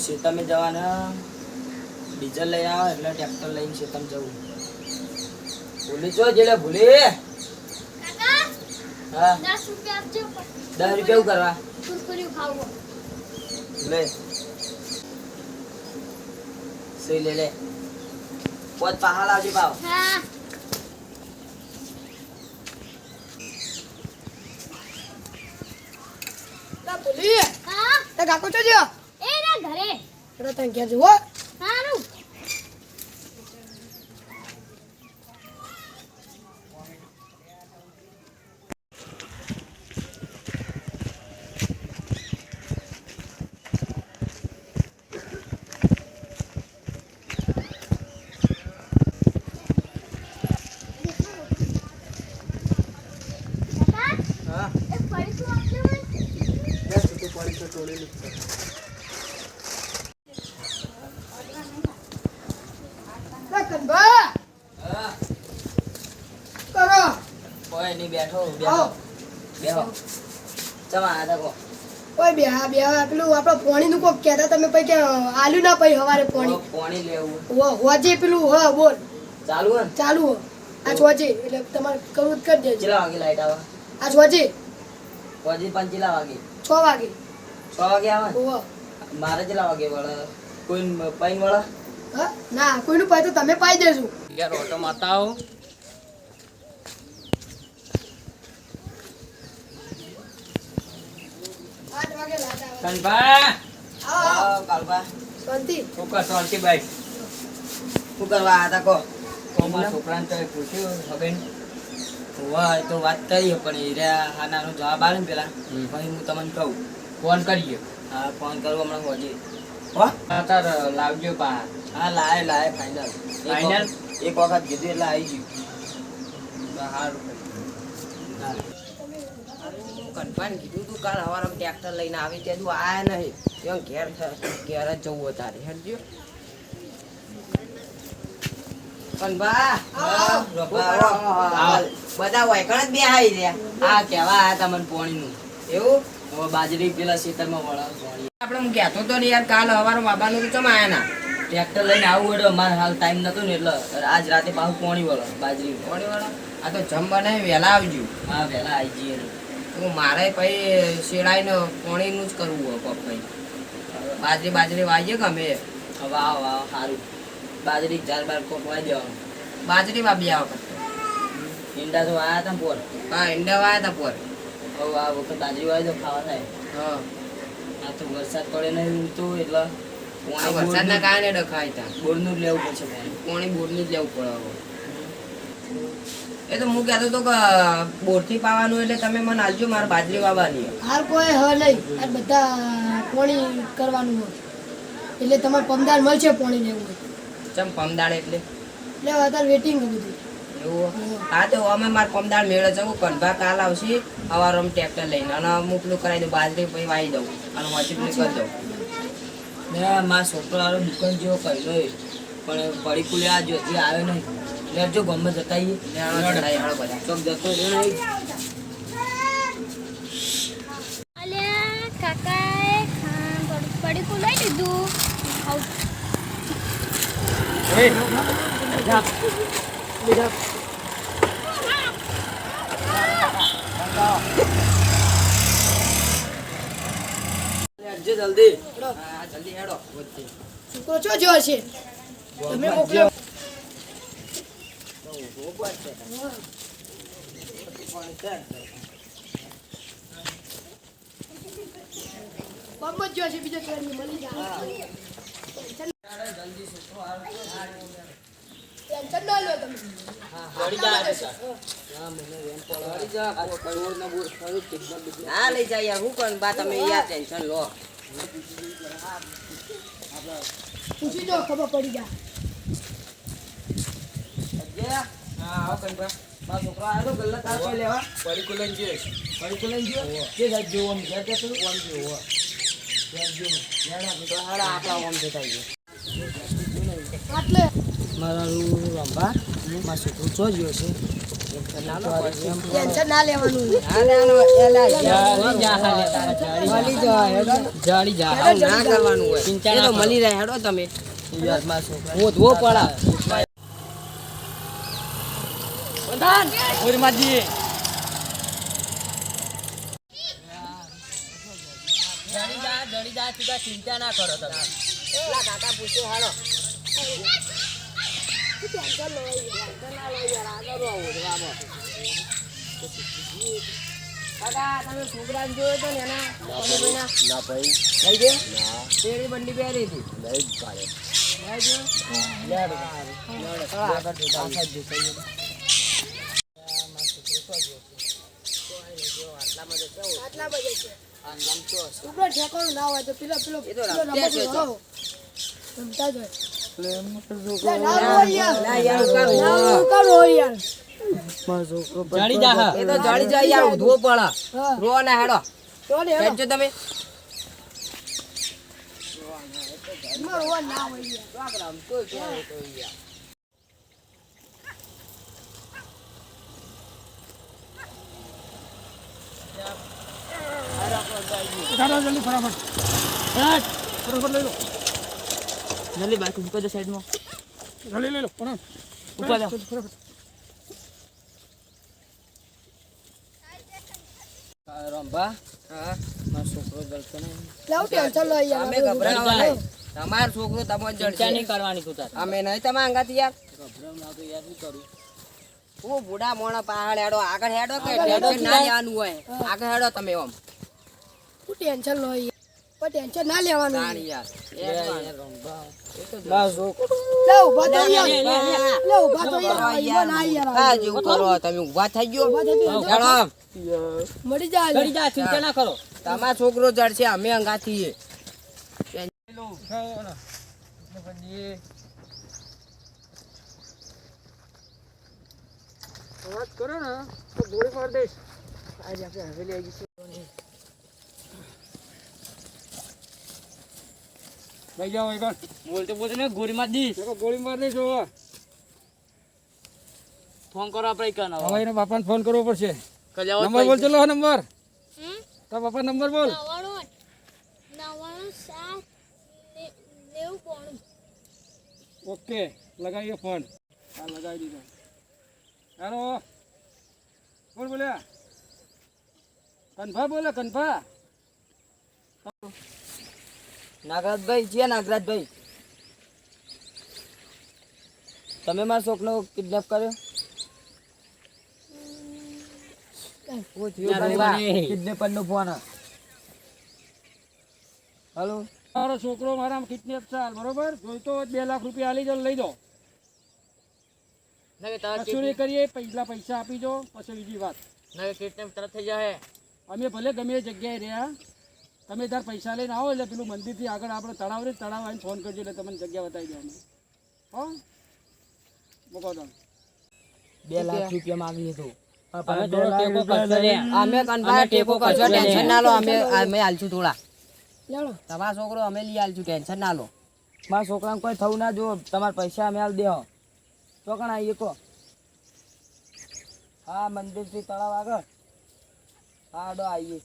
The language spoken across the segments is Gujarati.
શેતમે જવાના ડીઝલ લઈને આવે એટલે ટ્રેક્ટર લઈને શેતમ જવું. ભૂલી છો જેલે ભૂલી હા 10 રૂપિયા આપજો. 10 રૂપિયા શું કરવા? કુરકુરી ખાવો. લે સહી લે પોત પહાડ આવજે ભાવ. હા તા બોલી હા તા કાકો છો જો એ ના ઘરે રે તને કે જો સારું. હા એક પડીકું આપજો મને. 10 રૂપિયા પડી તો તોડેલું છે. તા કંબા હા કરો કોઈ નહીં બેઠો આવો બેહો ચમા આ દેખો ઓય બે પેલું આપણો પોણીનું કોક કહેતા તમે પછી કે આલુ ના પછી હવારે પોણી પાણી લેવું હોજે પેલું હા બોલ ચાલુ હે ને? ચાલુ હો આ છોજે એટલે તમારે કરવું જ કરી દેજો કેટલા વાગે લાઈટ આવે? આ છોજે પછી પણ કેટલા વાગે? 6 વાગે 6 વાગે આવે ને? ઓહો મારે કેટલા વાગે વળે? કોઈ પાઈન વળે? હા ના કોઈનું પાય તો તમે પાઈ દેજો યાર ઓટો મારતા આવો. 8 વાગે લાટા આવે કનભા આવો આવો કાલભા શાંતિ શું કર શાંતિ ભાઈ શું કરવા આ તકો મારા છોકરાને તો પૂછ્યું હવે હોવા તો વાત કરીએ પણ હીરા હા નાનો જવાબ આવે ને પેલા પછી હું તમને કહું ફોન કરીએ. હા ફોન કરું હમણાં હોજી હો તાર લાવજો પા. હા લાય ફાઇનલ Final? એક વખત કીધું એટલે આવી ગયું. સારું કન્ફર્મ કીધું તું કાલ સવારે ટ્રેક્ટર લઈને આવી ત્યાં તું આયા નહીં એમ ઘેર ઘેર જ જવું તારે હેડજો કનભા બધા વાયકણ જ બેહાઈ રહ્યા. આ કેવા આયા તમને પોણીનું એવું હવે બાજરી પેલા ખેતરમાં વળા પોણી આપણે હું કહેતો તો ને યાર કાલ સવારે બાબાનું તો ચમ આયા ના ટ્રેક્ટર લઈને આવું એટલે અમારે હાલ ટાઈમ નતો ને એટલે આજ રાતે પાછું પોણી વળો બાજરી પોણી વળો. આ તો જમ બનાવી વહેલા આવજો. હા વહેલા આવી જઈએ હું મારે પછી શેડાઈને પોણીનું જ કરવું હોય પપ્પાઈ બાજરી વાવીએ ગમે વાવ સારું બાજરી 4-12 કોક વાવી દેવાનું. બાજરી વાવી આ વખત ઈંડા તો વાયા હતા પોર. હા ઈંડા વાયા હતા પોર. હવે આ વખત બાજરી વાવી તો ખાવા થાય. હા આ તો વરસાદ પડે નહીં તો એટલે વરસાદના કારણે ડખાય હતા. બોરનું જ લેવું પડશે પાણી બોરનું જ લેવું પડે હવે. એ તો હું કહેતો હતો કે બોરથી પાવાનું એટલે તમે મને આલજો મારે બાજરી વાવવાની. હાલ કોઈ હ નહીં આ બધા પોણી કરવાનું હોય એટલે તમારે પમદાર મળશે પોણી લેવું હોય ચમ પમદાળ એટલે એટલે અત્યારે વેટિંગ બધું એવું હા તો અમે મારે પમદાળ મેળે જવું કનભા કાલ આવશે સવારે અમે ટ્રેક્ટર લઈને અને હું પેલું કરાવી દઉં બાજરી પછી વાવી દઉં અને હોસ્પિટલ કરી દઉં. મેં મારા છોકરો દુકાન જેવો કહેલો પણ પડી કુલે આ જોતી આવ્યો નહીં લેજો ગમે જતાઈએ બધા ચોક જતો રહ્યો નહીં. અલ્યા કાકાએ પડીકું લઈ લીધું. ખાવું. જલ્દી હા જલ્દી હેડો વચ્ચે છોકરો છો જો છે તમે મોકલ્યો બમ જ જો છે બીજો ટ્રેન મળી જાય ટેન્શન ના લો તમે ના લઈ જાય યાર હું કરું બા તમે યાર ટેન્શન લો. પૂછી જો ખબર પડી જાય હા કંઈ મારો છોકરો આવ્યો ગલ્લા તાર કોઈ લેવા પડી કુલન જે જે સાહેબ જો આમ ઘેર કે તું આમ જો ઘેર જો યાર તો હાડા આપણા આમ જતા ગયો આટલે મારું રંભા મારો છોકરો છો ગયો છે ટેન્શન ના લો પછી એમ ટેન્શન ના લેવાનું ના ના નો એલા જાળી જા હાલે તારા મળી જાય હેડો જાળી જા આવું ના કરવાનું હોય એ તો મળી રહે હેડો તમે યારમાં છોકરા ઓધવો પડા બંધાન ઓરી માજી જડી જા તું ચિંતા ના કરો તમે એટલા કાકા પૂછ્યો હાલો કાકા તમે છોકરા જોયો તો ને એના ના ભાઈ લઈ ગયો તેરી બંડી પહેરી હતી લઈ પાડે ઉપર ઠેકાણું ના હોય તો પેલો રમતા જ હોય જડી જા એ તો જડી જાય યાર ઉધવો પડે રો ના હેડો બેઠજો તમે જલ્દી બાઈક ઉપર જો સાઈડમાં જલ્દી લઈ લો પણ ઉપર જાઓ રંભા હા મારો છોકરો જલતો નહીં લાવ ટેન્શન લો યાર અમે ગભરાવા તમારો છોકરો તમને જડશે નહીં કરવાની તું તાર અમે નહીં તમે આંગાથી યાર ગભરાવ ના તો યાર શું કરું હું બુડા મોણા પહાડ હેડો આગળ હેડો કે ટેન્શન ના લેવાનું હોય આગળ હેડો તમે ઓમ હું ટેન્શન લો યાર પણ ટેન્શન ના લેવાનું તાણી યાર રંભા એ તો લે ઉભા તો યાર લે ઉભા તો યાર ઈવન આ યાર હા જેવું કરો તમે ઊભા થઈ ગયો હેડો મળી જા ચિંતા ના કરો તમારો છોકરો જડશે અમે અંગાથી વાત કરો ને તો ગોળી માર દઈશ આજે આપણે હવેલી આવી જશે લઈ જાઓ એકવાર બોલતે બોલતે ને ગોળી માર દી ગોળી માર દઈશ હવે ફોન કરો આપણે કન હવે એના બાપાને ફોન કરવો પડશે કલ્યાવ નંબર બોલ ચલો નંબર તારા બાપા નંબર બોલ 99 ઓકે લગાવીએ ફોન હા લગાવી દીધો હેલો બોલ બોલ્યા કનફા બોલે કનફા નાગરાજભાઈ છે નાગરાજભાઈ તમે મારા છોકરો કિડનેપ કર્યો કિડનેપર નો ફોન હેલો મારો છોકરો મારા કિડનેપ ચાલ બરોબર જોઈતો હોય 2 લાખ રૂપિયા આલી જાઓ લઈ જાઓ મજૂરી કરીએ પહેલા પૈસા આપી દો પછી બીજી વાત કિડનેપ તરત થઈ જાય અમે ભલે ગમે એ જગ્યાએ રહ્યા તમે તાર પૈસા લઈને આવો એટલે પેલું મંદિરથી આગળ આપણે તળાવ રે તળાવ આવીને ફોન કરજો એટલે તમને જગ્યા બતાવી દો અમે હો મૂકો તમે 2 લાખ રૂપિયા માંગીએ તો અમે કન્ફા ટેકો કરજો ટેન્શન ના લો અમે આલશું થોડા લેડો તમારો છોકરો અમે લઈ આલશું ટેન્શન ના લો મારા છોકરાને કોઈ થવું ના જો તમારા પૈસા અમે આલ દેહો તો કણ આવીએ કો હા મંદિરથી તળાવ આગળ હા અડો આવીએ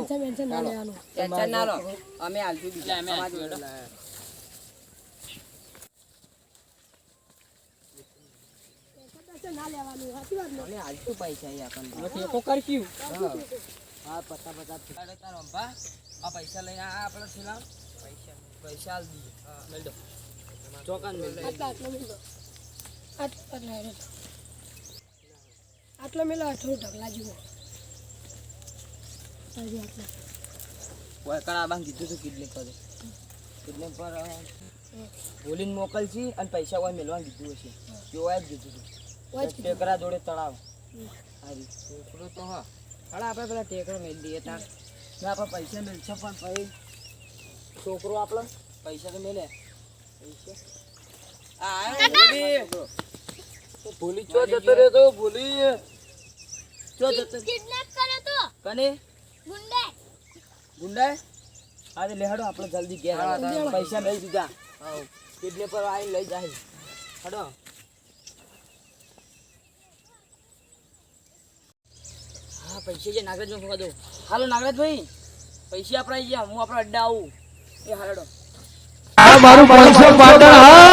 ટેન્શન ના લેવાનું ટેન્શન ના લો અમે આલશું બીજા ટેન્શન ના લેવાનું સાચી વાત ને અમે આલશું પૈસા આપણને ટેકો કરશું હા પતા રંભા આ પૈસા લઈને આ આપણે છેલ્લા પૈસા આલ દઈએ હા મેલ દો ચોકાન મેલ દો આટલો મેલો આટલો મેલો થોડું ઢગલા જેવો કણા બાંધ દીધું હતું કિડનેપ પર બોલીને મોકલશી અને પૈસા હોય મેળવાનું કીધું હશે જોવા જ દીધું હતું ટેકરા જોડે તળાવ હારી છોકરો તો હા હાડા આપણે પેલા ટેકરો મેળ દઈએ તાર આપણે પૈસા મેળશે પણ ભાઈ છોકરો આપણે પૈસા તો મેળે ભૂલી ચો જતો રે તો ભૂલી ચો જતો કિડનેપ કર્યો તો કને ગુંડે ગુંડા આજે લેહડો આપણે જલ્દી ઘેર પૈસા લઈ દીધા કિડનેપર આવીને લઈ જાય હડો હા પૈસા જે નાગરાજ ફોકા દો. હાલો નાગરાજભાઈ પૈસા આપણા ગયા હું આપણા અડ્ડા આવું એ હાલડો આ મારું 500 પાટણ હા